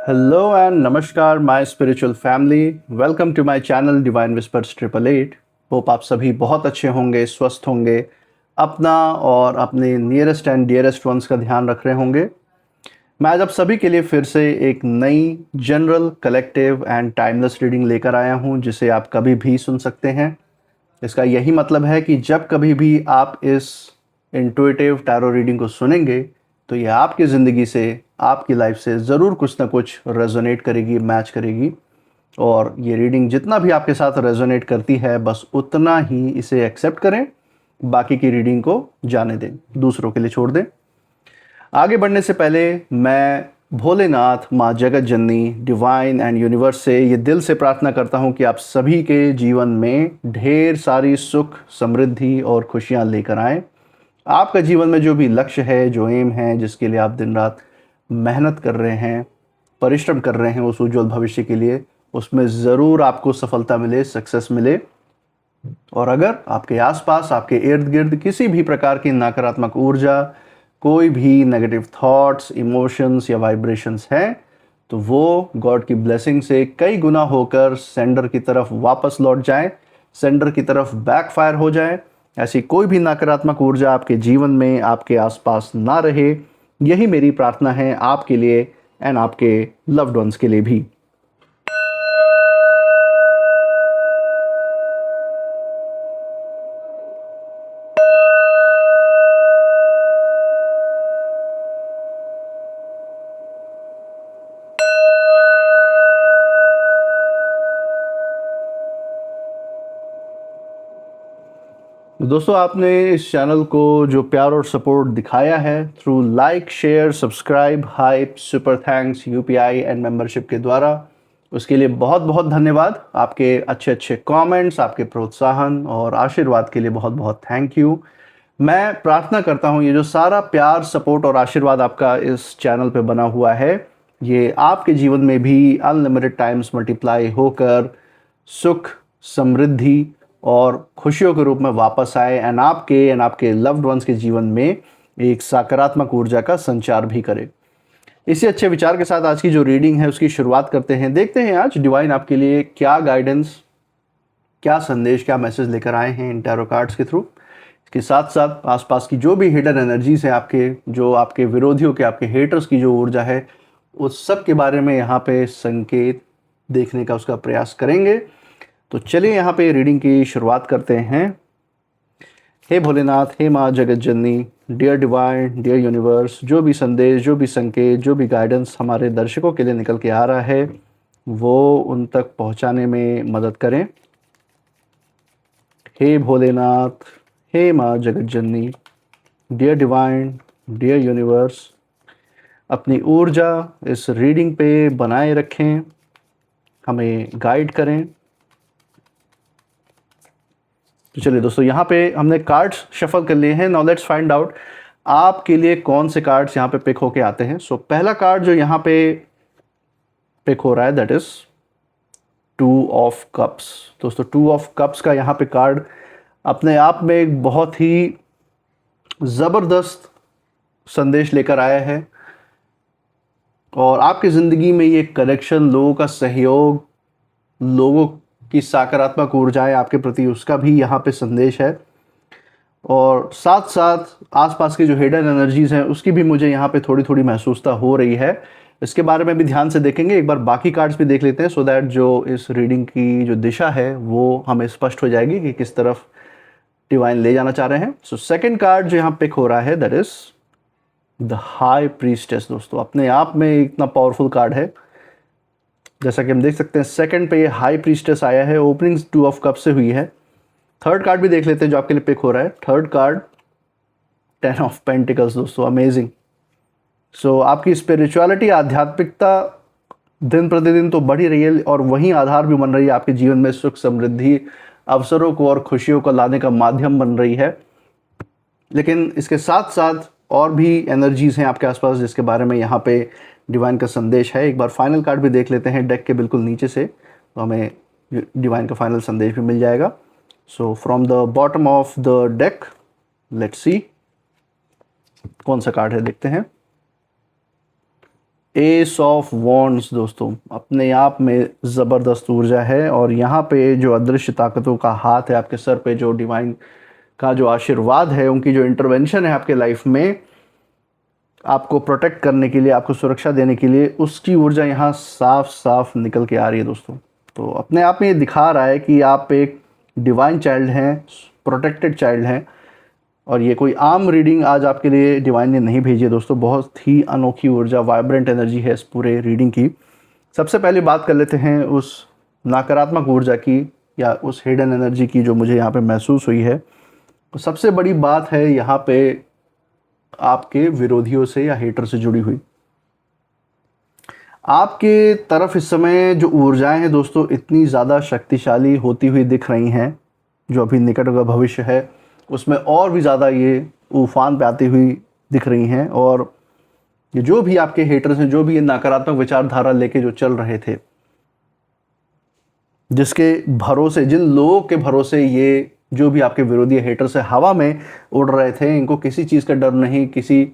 Hello and नमस्कार my spiritual family. Welcome to my channel divine whispers 888। Hope आप सभी बहुत अच्छे होंगे, स्वस्थ होंगे, अपना और अपने नियरेस्ट एंड डियरेस्ट वंस का ध्यान रख रहे होंगे। मैं आज आप सभी के लिए फिर से एक नई general, collective and timeless reading लेकर आया हूं, जिसे आप कभी भी सुन सकते हैं। इसका यही मतलब है कि जब कभी भी आप इस इंट्यूटिव टैरो रीडिंग को सुनेंगे तो ये आपकी ज़िंदगी से, आपकी लाइफ से ज़रूर कुछ ना कुछ रेजोनेट करेगी, मैच करेगी। और ये रीडिंग जितना भी आपके साथ रेजोनेट करती है, बस उतना ही इसे एक्सेप्ट करें, बाकी की रीडिंग को जाने दें, दूसरों के लिए छोड़ दें। आगे बढ़ने से पहले मैं भोलेनाथ, माँ जगत जननी, डिवाइन एंड यूनिवर्स से ये दिल से प्रार्थना करता हूँ कि आप सभी के जीवन में ढेर सारी सुख, समृद्धि और खुशियाँ लेकर आएँ। आपका जीवन में जो भी लक्ष्य है, जो एम है, जिसके लिए आप दिन रात मेहनत कर रहे हैं, परिश्रम कर रहे हैं उस उज्जवल भविष्य के लिए, उसमें ज़रूर आपको सफलता मिले, सक्सेस मिले। और अगर आपके आसपास, आपके इर्द गिर्द किसी भी प्रकार की नकारात्मक ऊर्जा, कोई भी नेगेटिव थॉट्स, इमोशंस या वाइब्रेशंस हैं, तो वो गॉड की ब्लेसिंग से कई गुना होकर सेंडर की तरफ वापस लौट जाए, सेंडर की तरफ बैकफायर हो जाए। ऐसी कोई भी नकारात्मक ऊर्जा आपके जीवन में, आपके आसपास ना रहे। यही मेरी प्रार्थना है आपके लिए एंड आपके लव्ड वंस के लिए भी। दोस्तों, आपने इस चैनल को जो प्यार और सपोर्ट दिखाया है through like, share, subscribe, hype, super thanks, UPI and membership के द्वारा, उसके लिए बहुत बहुत धन्यवाद। आपके अच्छे अच्छे कमेंट्स, आपके प्रोत्साहन और आशीर्वाद के लिए बहुत बहुत थैंक यू। मैं प्रार्थना करता हूँ ये जो सारा प्यार, सपोर्ट और आशीर्वाद आपका इस चैनल पे बना हुआ है, ये आपके जीवन में भी अनलिमिटेड टाइम्स मल्टीप्लाई होकर सुख, समृद्धि और खुशियों के रूप में वापस आए एंड आपके लव्ड वंस के जीवन में एक सकारात्मक ऊर्जा का संचार भी करे। इसी अच्छे विचार के साथ आज की जो रीडिंग है उसकी शुरुआत करते हैं। देखते हैं आज डिवाइन आपके लिए क्या गाइडेंस, क्या संदेश, क्या मैसेज लेकर आए हैं इन टैरो कार्ड्स के थ्रू। इसके साथ साथ आसपास की जो भी हिडन एनर्जीज हैं, आपके जो आपके विरोधियों के, आपके हेटर्स की जो ऊर्जा है, उस सब के बारे में यहाँ पे संकेत देखने का उसका प्रयास करेंगे। तो चलिए यहाँ पे रीडिंग की शुरुआत करते हैं। हे भोलेनाथ, हे माँ जगत जननी, डियर डिवाइन, डियर यूनिवर्स, जो भी संदेश, जो भी संकेत, जो भी गाइडेंस हमारे दर्शकों के लिए निकल के आ रहा है, वो उन तक पहुँचाने में मदद करें। हे भोलेनाथ, हे माँ जगत जननी, डियर डिवाइन, डियर यूनिवर्स, अपनी ऊर्जा इस रीडिंग पे बनाए रखें, हमें गाइड करें। तो चलिए दोस्तों, यहाँ पे हमने कार्ड्स शफल कर लिए हैं। नाउ लेट्स फाइंड आउट आपके लिए कौन से कार्ड्स यहाँ पे पिक होके आते हैं। सो पहला कार्ड जो यहाँ पे पिक हो रहा है, दैट इज 2 ऑफ कप्स। दोस्तों, 2 ऑफ कप्स का यहाँ पे कार्ड अपने आप में एक बहुत ही ज़बरदस्त संदेश लेकर आया है। और आपकी ज़िंदगी में ये कनेक्शन, लोगों का सहयोग, लोगों की सकारात्मक ऊर्जाएं आपके प्रति, उसका भी यहाँ पे संदेश है। और साथ साथ आसपास की जो हिडन एनर्जीज़ हैं उसकी भी मुझे यहाँ पे थोड़ी थोड़ी महसूसता हो रही है। इसके बारे में भी ध्यान से देखेंगे। एक बार बाकी कार्ड्स भी देख लेते हैं, सो दैट जो इस रीडिंग की जो दिशा है वो हमें स्पष्ट हो जाएगी कि किस तरफ डिवाइन ले जाना चाह रहे हैं। सो सेकंड कार्ड जो यहाँ पिक हो रहा है, that is the high priestess. दोस्तों, अपने आप में इतना पावरफुल कार्ड है। जैसा कि हम देख सकते हैं, सेकंड पे ये हाई प्रीस्टेस आया है, ओपनिंग 2 ऑफ कप से हुई है। थर्ड कार्ड भी देख लेते हैं जो आपके लिए पिक हो रहा है। Third card 10 of pentacles. दोस्तों, अमेजिंग। सो आपकी स्पिरिचुअलिटी, आध्यात्मिकता दिन प्रतिदिन तो बढ़ ही रही है और वहीं आधार भी बन रही है आपके जीवन में सुख, समृद्धि, अवसरों को और खुशियों को लाने का माध्यम बन रही है। लेकिन इसके साथ साथ और भी एनर्जीज हैं आपके आसपास जिसके बारे में यहाँ पे डिवाइन का संदेश है। एक बार फाइनल कार्ड भी देख लेते हैं डेक के बिल्कुल नीचे से, तो हमें डिवाइन का फाइनल संदेश भी मिल जाएगा। So from the bottom of the deck, let's see कौन सा कार्ड है, देखते हैं। एस ऑफ वॉन्ड्स दोस्तों, अपने आप में ज़बरदस्त ऊर्जा है। और यहाँ पे जो अदृश्य ताकतों का हाथ है आपके सर पे, जो डिवाइन का जो आशीर्वाद है, उनकी जो इंटरवेंशन है आपके लाइफ में आपको प्रोटेक्ट करने के लिए, आपको सुरक्षा देने के लिए, उसकी ऊर्जा यहाँ साफ साफ निकल के आ रही है दोस्तों। तो अपने आप में ये दिखा रहा है कि आप एक डिवाइन चाइल्ड हैं, प्रोटेक्टेड चाइल्ड हैं। और ये कोई आम रीडिंग आज आपके लिए डिवाइन ने नहीं भेजी है दोस्तों, बहुत ही अनोखी ऊर्जा, वाइब्रेंट एनर्जी है इस पूरे रीडिंग की। सबसे पहले बात कर लेते हैं उस नकारात्मक ऊर्जा की या उस हिडन एनर्जी की जो मुझे यहाँ पे महसूस हुई है। तो सबसे बड़ी बात है यहाँ पे आपके विरोधियों से या हेटर से जुड़ी हुई। आपके तरफ इस समय जो ऊर्जाएं हैं दोस्तों, इतनी ज़्यादा शक्तिशाली होती हुई दिख रही हैं, जो अभी निकट का भविष्य है उसमें और भी ज़्यादा ये उफान पे आती हुई दिख रही हैं। और ये जो भी आपके हेटर्स हैं, जो भी ये नकारात्मक विचारधारा लेके जो चल रहे थे, जिसके भरोसे, जिन लोगों के भरोसे ये जो भी आपके विरोधी हेटर से हवा में उड़ रहे थे, इनको किसी चीज़ का डर नहीं, किसी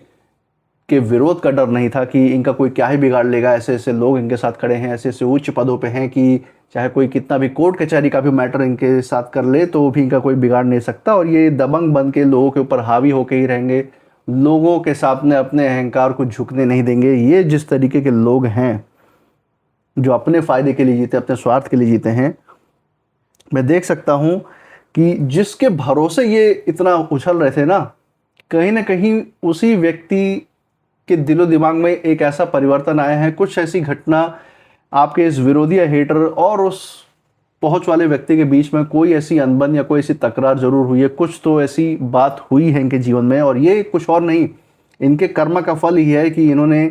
के विरोध का डर नहीं था कि इनका कोई क्या ही बिगाड़ लेगा। ऐसे ऐसे लोग इनके साथ खड़े हैं, ऐसे ऐसे उच्च पदों पे हैं कि चाहे कोई कितना भी कोर्ट कचहरी का भी मैटर इनके साथ कर ले तो भी इनका कोई बिगाड़ नहीं सकता। और ये दबंग बन के लोगों के ऊपर हावी होके ही रहेंगे, लोगों के सामने अपने अहंकार को झुकने नहीं देंगे। ये जिस तरीके के लोग हैं जो अपने फ़ायदे के लिए जीते, अपने स्वार्थ के लिए जीते हैं, मैं देख सकता हूँ कि जिसके भरोसे ये इतना उछल रहे थे ना, कहीं ना कहीं उसी व्यक्ति के दिलो दिमाग में एक ऐसा परिवर्तन आया है, कुछ ऐसी घटना आपके इस विरोधी या हेटर और उस पहुंच वाले व्यक्ति के बीच में कोई ऐसी अनबन या कोई ऐसी तकरार जरूर हुई है। कुछ तो ऐसी बात हुई है इनके जीवन में, और ये कुछ और नहीं, इनके कर्म का फल ही है कि इन्होंने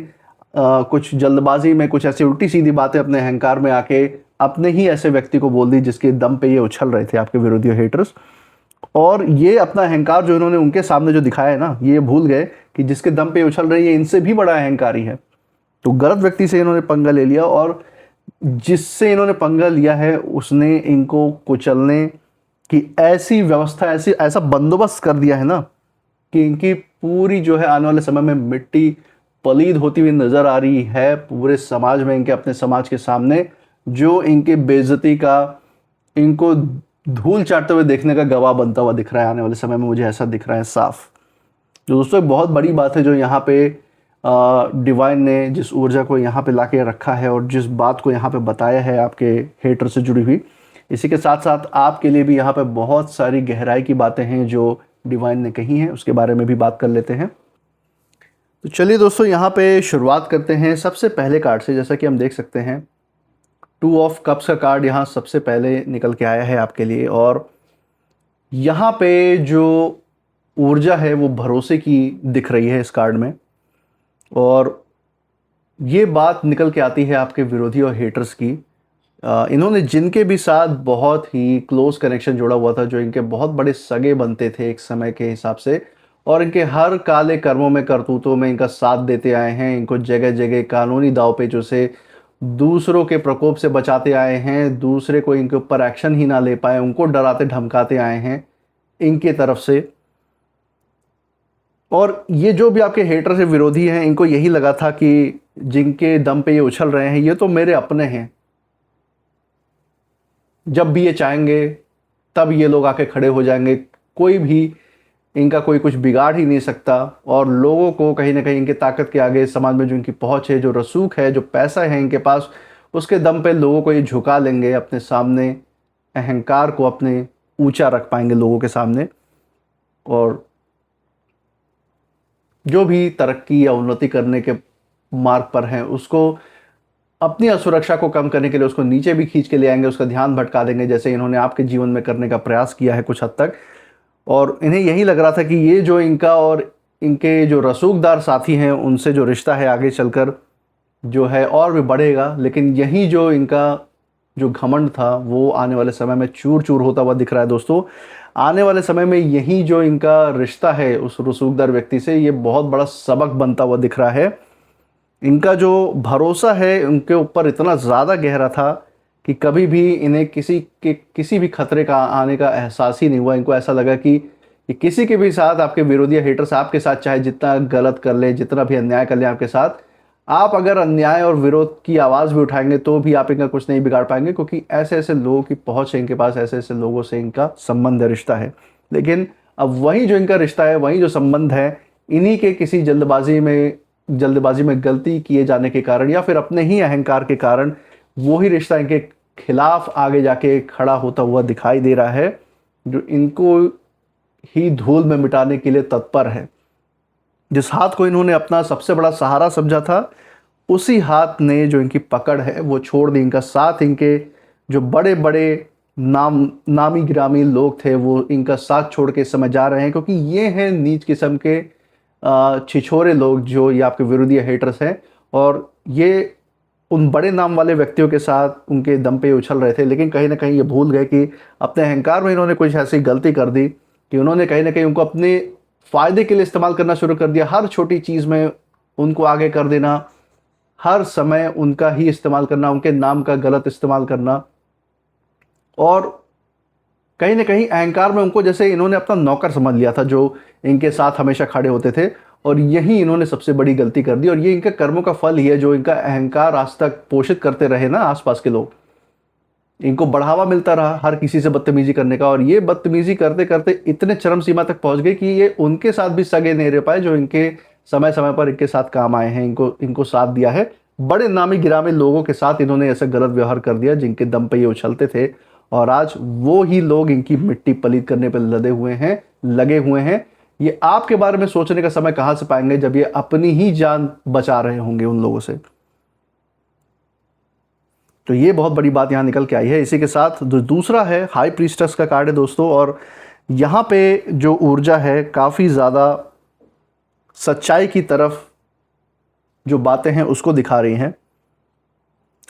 कुछ जल्दबाजी में कुछ ऐसी उल्टी सीधी बातें अपने अहंकार में आके अपने ही ऐसे व्यक्ति को बोल दी जिसके दम पे ये उछल रहे थे, आपके विरोधी हेटर्स। और ये अपना अहंकार जो इन्होंने उनके सामने जो दिखाया है ना, ये भूल गए कि जिसके दम पे उछल रही है इनसे भी बड़ा अहंकारी है। तो गलत व्यक्ति से इन्होंने पंगा ले लिया, और जिससे इन्होंने पंगा लिया है उसने इनको कुचलने की ऐसी व्यवस्था, ऐसा बंदोबस्त कर दिया है ना कि इनकी पूरी जो है आने वाले समय में मिट्टी पलीद होती हुई नजर आ रही है पूरे समाज में, इनके अपने समाज के सामने, जो इनके बेइज्जती का, इनको धूल चाटते हुए देखने का गवाह बनता हुआ दिख रहा है आने वाले समय में। मुझे ऐसा दिख रहा है साफ। तो दोस्तों एक बहुत बड़ी बात है जो यहाँ पे डिवाइन ने जिस ऊर्जा को यहाँ पे लाके रखा है और जिस बात को यहाँ पे बताया है आपके हेटर से जुड़ी हुई, इसी के साथ साथ आपके लिए भी यहाँ पे बहुत सारी गहराई की बातें हैं जो डिवाइन ने कही हैं, उसके बारे में भी बात कर लेते हैं। तो चलिए दोस्तों यहाँ पे शुरुआत करते हैं सबसे पहले कार्ड से। जैसा कि हम देख सकते हैं 2 ऑफ कप्स का कार्ड यहाँ सबसे पहले निकल के आया है आपके लिए, और यहाँ पे जो ऊर्जा है वो भरोसे की दिख रही है इस कार्ड में। और ये बात निकल के आती है आपके विरोधी और हेटर्स की। इन्होंने जिनके भी साथ बहुत ही क्लोज कनेक्शन जोड़ा हुआ था, जो इनके बहुत बड़े सगे बनते थे एक समय के हिसाब से, और इनके हर काले कर्मों में, करतूतों में इनका साथ देते आए हैं, इनको जगह जगह कानूनी दांवपेचों से, दूसरों के प्रकोप से बचाते आए हैं, दूसरे को इनके ऊपर एक्शन ही ना ले पाए उनको डराते धमकाते आए हैं इनके तरफ से। और ये जो भी आपके हेटर से विरोधी हैं, इनको यही लगा था कि जिनके दम पे ये उछल रहे हैं ये तो मेरे अपने हैं, जब भी ये चाहेंगे तब ये लोग आके खड़े हो जाएंगे, कोई भी इनका कोई कुछ बिगाड़ ही नहीं सकता। और लोगों को कहीं ना कहीं इनके ताकत के आगे, समाज में जो इनकी पहुंच है, जो रसूख है, जो पैसा है इनके पास, उसके दम पे लोगों को ये झुका लेंगे अपने सामने, अहंकार को अपने ऊंचा रख पाएंगे लोगों के सामने। और जो भी तरक्की या उन्नति करने के मार्ग पर हैं उसको, अपनी असुरक्षा को कम करने के लिए उसको नीचे भी खींच के ले आएंगे, उसका ध्यान भटका देंगे, जैसे इन्होंने आपके जीवन में करने का प्रयास किया है कुछ हद तक। और इन्हें यही लग रहा था कि ये जो इनका और इनके जो रसूखदार साथी हैं उनसे जो रिश्ता है आगे चलकर जो है और भी बढ़ेगा, लेकिन यही जो इनका जो घमंड था वो आने वाले समय में चूर चूर होता हुआ दिख रहा है दोस्तों। आने वाले समय में यही जो इनका रिश्ता है उस रसूखदार व्यक्ति से, ये बहुत बड़ा सबक बनता हुआ दिख रहा है। इनका जो भरोसा है उनके ऊपर इतना ज़्यादा गहरा था कि कभी भी इन्हें किसी भी खतरे का आने का एहसास ही नहीं हुआ। इनको ऐसा लगा कि किसी के भी साथ, आपके विरोधी हेटर्स आपके साथ चाहे जितना गलत कर ले, जितना भी अन्याय कर ले आपके साथ, आप अगर अन्याय और विरोध की आवाज़ भी उठाएंगे तो भी आप इनका कुछ नहीं बिगाड़ पाएंगे, क्योंकि ऐसे ऐसे लोगों की पहुंच है इनके पास, ऐसे ऐसे लोगों से इनका संबंध रिश्ता है। लेकिन अब वही जो इनका रिश्ता है, वही जो संबंध है, इन्हीं के किसी जल्दबाजी में गलती किए जाने के कारण या फिर अपने ही अहंकार के कारण वही रिश्ता इनके खिलाफ आगे जाके खड़ा होता हुआ दिखाई दे रहा है, जो इनको ही धूल में मिटाने के लिए तत्पर है। जिस हाथ को इन्होंने अपना सबसे बड़ा सहारा समझा था, उसी हाथ ने जो इनकी पकड़ है वो छोड़ दी। इनका साथ, इनके जो बड़े बड़े नामी गिरामी लोग थे वो इनका साथ छोड़ के इस समय जा रहे हैं, क्योंकि ये हैं नीच किस्म के छिछोरे लोग, जो ये आपके विरोधी हेटर्स हैं। और ये उन बड़े नाम वाले व्यक्तियों के साथ उनके दम पे उछल रहे थे, लेकिन कहीं ना कहीं ये भूल गए कि अपने अहंकार में इन्होंने कुछ ऐसी गलती कर दी कि उन्होंने कहीं ना कहीं उनको अपने फ़ायदे के लिए इस्तेमाल करना शुरू कर दिया। हर छोटी चीज़ में उनको आगे कर देना, हर समय उनका ही इस्तेमाल करना, उनके नाम का गलत इस्तेमाल करना, और कहीं ना कहीं अहंकार में उनको जैसे इन्होंने अपना नौकर समझ लिया था, जो इनके साथ हमेशा खड़े होते थे। और यही इन्होंने सबसे बड़ी गलती कर दी, और ये इनके कर्मों का फल ही है, जो इनका अहंकार आज तक पोषित करते रहे ना आसपास के लोग। इनको बढ़ावा मिलता रहा हर किसी से बदतमीजी करने का, और ये बदतमीजी करते करते इतने चरम सीमा तक पहुंच गए कि ये उनके साथ भी सगे नहीं रह पाए, जो इनके समय समय पर इनके साथ काम आए हैं, इनको साथ दिया है। बड़े नामी गिरामी लोगों के साथ इन्होंने ऐसा गलत व्यवहार कर दिया जिनके दम पे ये उछलते थे, और आज वो ही लोग इनकी मिट्टी पलीत करने पर लगे हुए हैं। ये आपके बारे में सोचने का समय कहां से पाएंगे, जब ये अपनी ही जान बचा रहे होंगे उन लोगों से। तो ये बहुत बड़ी बात यहाँ निकल के आई है। इसी के साथ दूसरा है हाई प्रीस्टस का कार्ड है दोस्तों, और यहाँ पे जो ऊर्जा है काफ़ी ज़्यादा सच्चाई की तरफ जो बातें हैं उसको दिखा रही हैं,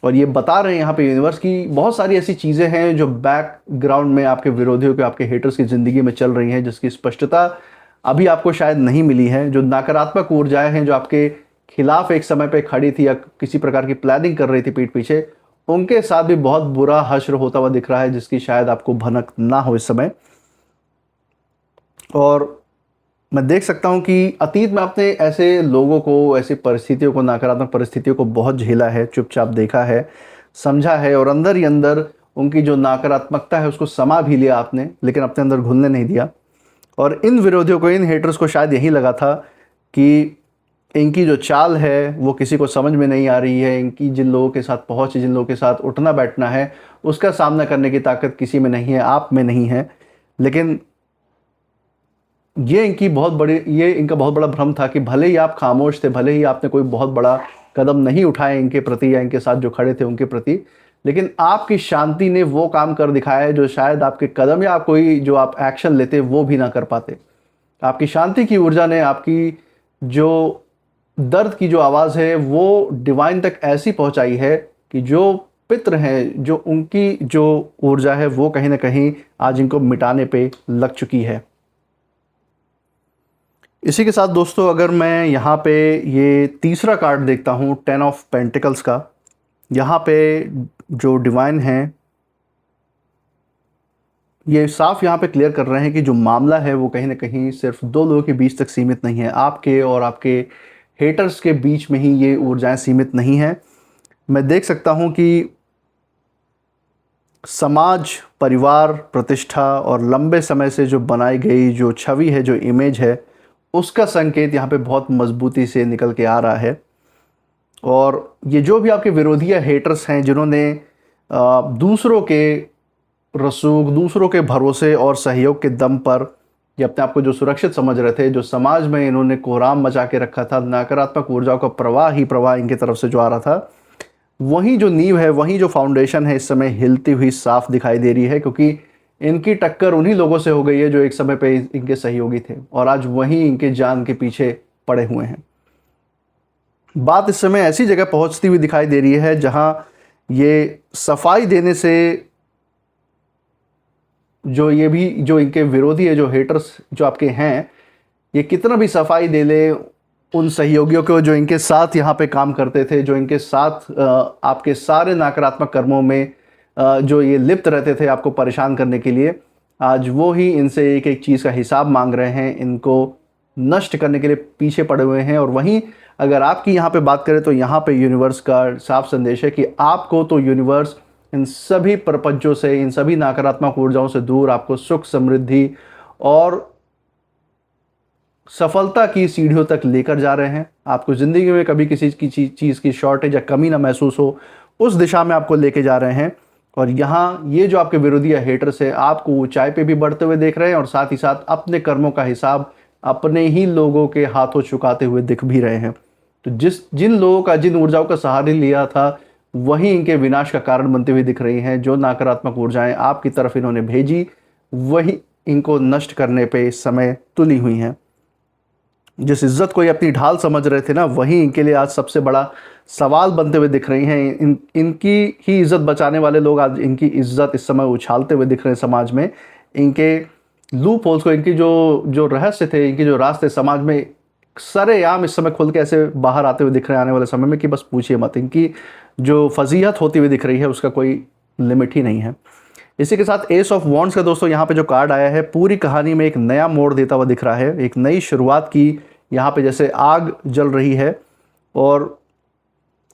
और ये बता रहे हैं यहाँ पे यूनिवर्स की बहुत सारी ऐसी चीज़ें हैं जो बैकग्राउंड में आपके विरोधियों के, आपके हेटर्स की ज़िंदगी में चल रही हैं, जिसकी स्पष्टता अभी आपको शायद नहीं मिली है। जो नकारात्मक ऊर्जाएं हैं जो आपके खिलाफ एक समय पे खड़ी थी या किसी प्रकार की प्लानिंग कर रही थी पीठ पीछे, उनके साथ भी बहुत बुरा हश्र होता हुआ दिख रहा है, जिसकी शायद आपको भनक ना हो इस समय। और मैं देख सकता हूं कि अतीत में आपने ऐसे लोगों को, ऐसी परिस्थितियों को, नकारात्मक परिस्थितियों को बहुत झेला है, चुपचाप देखा है, समझा है, और अंदर ही अंदर उनकी जो नकारात्मकता है उसको समा भी लिया आपने, लेकिन अपने अंदर घुलने नहीं दिया। और इन विरोधियों को, इन हेटर्स को शायद यही लगा था कि इनकी जो चाल है वो किसी को समझ में नहीं आ रही है, इनकी जिन लोगों के साथ पहुंच, जिन लोगों के साथ उठना बैठना है, उसका सामना करने की ताकत किसी में नहीं है, आप में नहीं है। लेकिन ये इनका बहुत बड़ा भ्रम था कि भले ही आप खामोश थे, भले ही आपने कोई बहुत बड़ा कदम नहीं उठाए इनके प्रति या इनके साथ जो खड़े थे उनके प्रति, लेकिन आपकी शांति ने वो काम कर दिखाया है जो शायद आपके कदम या कोई जो आप एक्शन लेते वो भी ना कर पाते। आपकी शांति की ऊर्जा ने आपकी जो दर्द की जो आवाज़ है वो डिवाइन तक ऐसी पहुंचाई है कि जो पितृ हैं, जो उनकी जो ऊर्जा है वो कहीं ना कहीं आज इनको मिटाने पे लग चुकी है। इसी के साथ दोस्तों, अगर मैं यहाँ पे ये तीसरा कार्ड देखता हूँ, 10 ऑफ पेंटिकल्स का, यहाँ पे जो डिवाइन है ये साफ यहाँ पे क्लियर कर रहे हैं कि जो मामला है वो कहीं ना कहीं सिर्फ दो लोगों के बीच तक सीमित नहीं है, आपके और आपके हेटर्स के बीच में ही ये ऊर्जाएं सीमित नहीं हैं। मैं देख सकता हूँ कि समाज, परिवार, प्रतिष्ठा और लंबे समय से जो बनाई गई जो छवि है, जो इमेज है, उसका संकेत यहाँ पे बहुत मजबूती से निकल के आ रहा है। और ये जो भी आपके विरोधी या हेटर्स हैं जिन्होंने दूसरों के रसूख, दूसरों के भरोसे और सहयोग के दम पर ये अपने आप को जो सुरक्षित समझ रहे थे, जो समाज में इन्होंने कोहराम मचा के रखा था, नकारात्मक ऊर्जाओं का प्रवाह ही प्रवाह इनकी तरफ से जो आ रहा था, वही जो नींव है, वही जो फाउंडेशन है इस समय हिलती हुई साफ दिखाई दे रही है, क्योंकि इनकी टक्कर उन्हीं लोगों से हो गई है जो एक समय पे इनके सहयोगी थे, और आज वही इनके जान के पीछे पड़े हुए हैं। बात इस समय ऐसी जगह पहुंचती हुई दिखाई दे रही है जहां ये सफाई देने से जो इनके विरोधी है, जो हेटर्स जो आपके हैं, ये कितना भी सफाई दे ले उन सहयोगियों को जो इनके साथ यहाँ पे काम करते थे, जो इनके साथ आपके सारे नकारात्मक कर्मों में जो ये लिप्त रहते थे आपको परेशान करने के लिए, आज वो ही इनसे एक एक चीज़ का हिसाब मांग रहे हैं, इनको नष्ट करने के लिए पीछे पड़े हुए हैं। और वहीं अगर आपकी यहाँ पे बात करें तो यहाँ पे यूनिवर्स का साफ संदेश है कि आपको तो यूनिवर्स इन सभी प्रपंचों से, इन सभी नकारात्मक ऊर्जाओं से दूर आपको सुख, समृद्धि और सफलता की सीढ़ियों तक लेकर जा रहे हैं। आपको ज़िंदगी में कभी किसी की चीज़ की शॉर्टेज या कमी ना महसूस हो, उस दिशा में आपको लेके जा रहे हैं। और यहाँ ये जो आपके विरोधी या हेटर्स है, आपको ऊंचाई पे भी बढ़ते हुए देख रहे हैं और साथ ही साथ अपने कर्मों का हिसाब अपने ही लोगों के हाथों चुकाते हुए दिख भी रहे हैं। तो जिन लोगों का, जिन ऊर्जाओं का सहारा लिया था, वही इनके विनाश का कारण बनते हुए दिख रही हैं। जो नकारात्मक ऊर्जाएं आपकी तरफ इन्होंने भेजी, वही इनको नष्ट करने पे इस समय तुली हुई हैं। जिस इज्जत को ये अपनी ढाल समझ रहे थे ना, वही इनके लिए आज सबसे बड़ा सवाल बनते हुए दिख रही हैं। इनकी ही इज्जत बचाने वाले लोग आज इनकी इज्जत इस समय उछालते हुए दिख रहे हैं समाज में। इनके लूप होल्स को, इनकी जो रहस्य थे, इनके जो रास्ते समाज में सरेआम इस समय खुल के ऐसे बाहर आते हुए दिख रहे हैं आने वाले समय में कि बस पूछिए मत। इनकी जो फजीहत होती हुई दिख रही है उसका कोई लिमिट ही नहीं है। इसी के साथ एस ऑफ वॉन्ड्स का दोस्तों यहाँ पे जो कार्ड आया है, पूरी कहानी में एक नया मोड़ देता हुआ दिख रहा है। एक नई शुरुआत की यहाँ पे जैसे आग जल रही है, और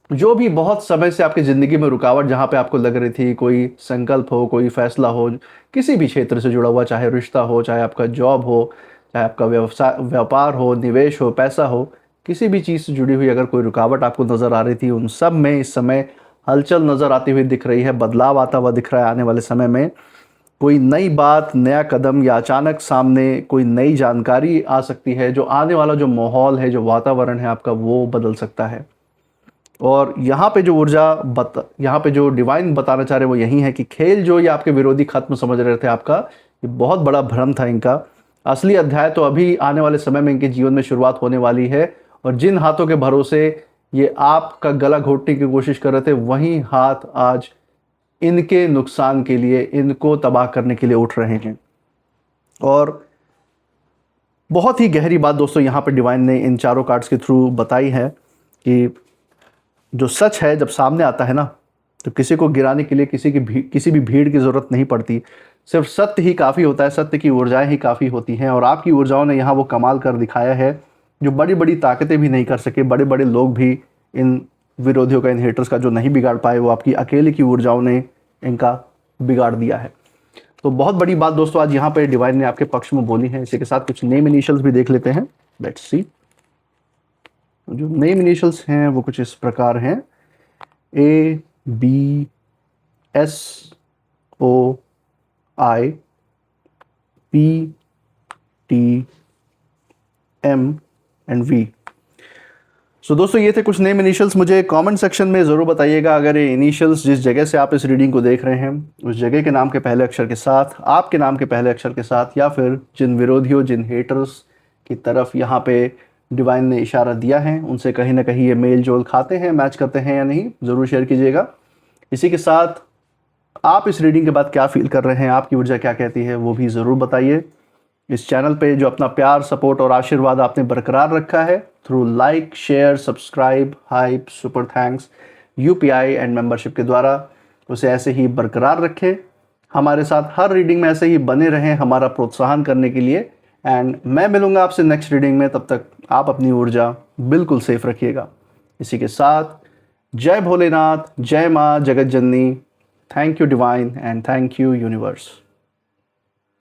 जो भी बहुत समय से आपकी ज़िंदगी में रुकावट जहाँ पे आपको लग रही थी, कोई संकल्प हो, कोई फैसला हो, किसी भी क्षेत्र से जुड़ा हुआ, चाहे रिश्ता हो, चाहे आपका जॉब हो, चाहे आपका व्यापार हो, निवेश हो, पैसा हो, किसी भी चीज़ से जुड़ी हुई अगर कोई रुकावट आपको नज़र आ रही थी, उन सब में इस समय हलचल नज़र आती हुई दिख रही है। बदलाव आता हुआ दिख रहा है। आने वाले समय में कोई नई बात, नया कदम या अचानक सामने कोई नई जानकारी आ सकती है, जो आने वाला जो माहौल है, जो वातावरण है आपका, वो बदल सकता है। और यहाँ पे जो यहाँ पे जो डिवाइन बताना चाह रहे हैं वो यही है कि खेल जो ये आपके विरोधी खत्म समझ रहे थे आपका, ये बहुत बड़ा भ्रम था इनका। असली अध्याय तो अभी आने वाले समय में इनके जीवन में शुरुआत होने वाली है। और जिन हाथों के भरोसे ये आपका गला घोटने की कोशिश कर रहे थे, वही हाथ आज इनके नुकसान के लिए, इनको तबाह करने के लिए उठ रहे हैं। और बहुत ही गहरी बात दोस्तों यहाँ पे डिवाइन ने इन चारों कार्ड्स के थ्रू बताई है कि जो सच है जब सामने आता है ना, तो किसी को गिराने के लिए किसी भी भीड़ की ज़रूरत नहीं पड़ती। सिर्फ सत्य ही काफ़ी होता है, सत्य की ऊर्जाएं ही काफ़ी होती हैं। और आपकी ऊर्जाओं ने यहाँ वो कमाल कर दिखाया है जो बड़ी बड़ी ताकतें भी नहीं कर सके, बड़े बड़े लोग भी इन विरोधियों का, इन हेटर्स का जो नहीं बिगाड़ पाए, वो आपकी अकेले की ऊर्जाओं ने इनका बिगाड़ दिया है। तो बहुत बड़ी बात दोस्तों आज यहाँ पर डिवाइन ने आपके पक्ष में बोली है। इसी के साथ कुछ नेम इनिशियल्स भी देख लेते हैं। Let's see. जो नेम इनिशियल्स हैं वो कुछ इस प्रकार हैं: A B S O I P T M and V। सो दोस्तों ये थे कुछ नेम इनिशियल्स। मुझे कमेंट सेक्शन में ज़रूर बताइएगा अगर ये इनिशियल्स जिस जगह से आप इस रीडिंग को देख रहे हैं, उस जगह के नाम के पहले अक्षर के साथ, आपके नाम के पहले अक्षर के साथ, या फिर जिन विरोधियों, जिन हेटर्स की तरफ यहाँ पे डिवाइन ने इशारा दिया है, उनसे कहीं ना कहीं ये मेल जोल खाते हैं, मैच करते हैं या नहीं, ज़रूर शेयर कीजिएगा। इसी के साथ आप इस रीडिंग के बाद क्या फील कर रहे हैं, आपकी ऊर्जा क्या कहती है, वो भी ज़रूर बताइए। इस चैनल पे जो अपना प्यार, सपोर्ट और आशीर्वाद आपने बरकरार रखा है through like, share, subscribe, hype, super thanks, UPI and membership के द्वारा, उसे ऐसे ही बरकरार रखें। हमारे साथ हर रीडिंग में ऐसे ही बने रहें हमारा प्रोत्साहन करने के लिए। एंड मैं मिलूंगा आपसे नेक्स्ट रीडिंग में। तब तक आप अपनी ऊर्जा बिल्कुल सेफ रखिएगा। इसी के साथ जय भोलेनाथ, जय माँ जगत जननी। Thank you divine and thank you universe.